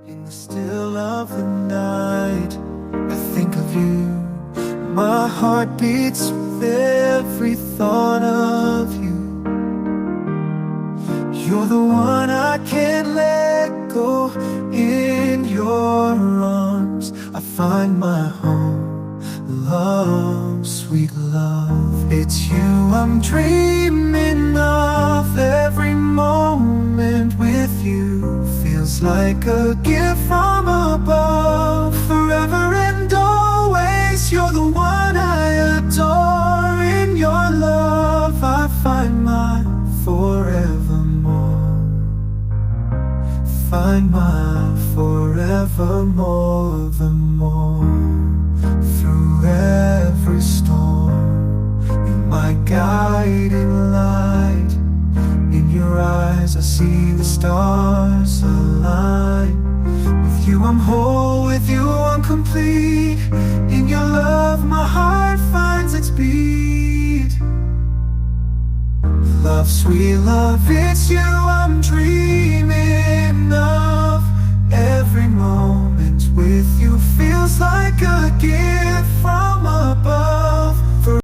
In the still of the night, I think of you. My heart beats with every thought of you. You're the one I can't let go. In your arms I find my home. Love, sweet love, it's you I'm dreaming of. Every moment with you feels like a gift from above. Forever and always, you're the one I adore. In your love I find my forevermore. Find my forevermore, the more. Through every storm, you're my guiding light. In your eyes I see the stars align. With you I'm whole, with you I'm complete. In your love my heart finds its beat. Love, sweet love, it's you I'm dreaming.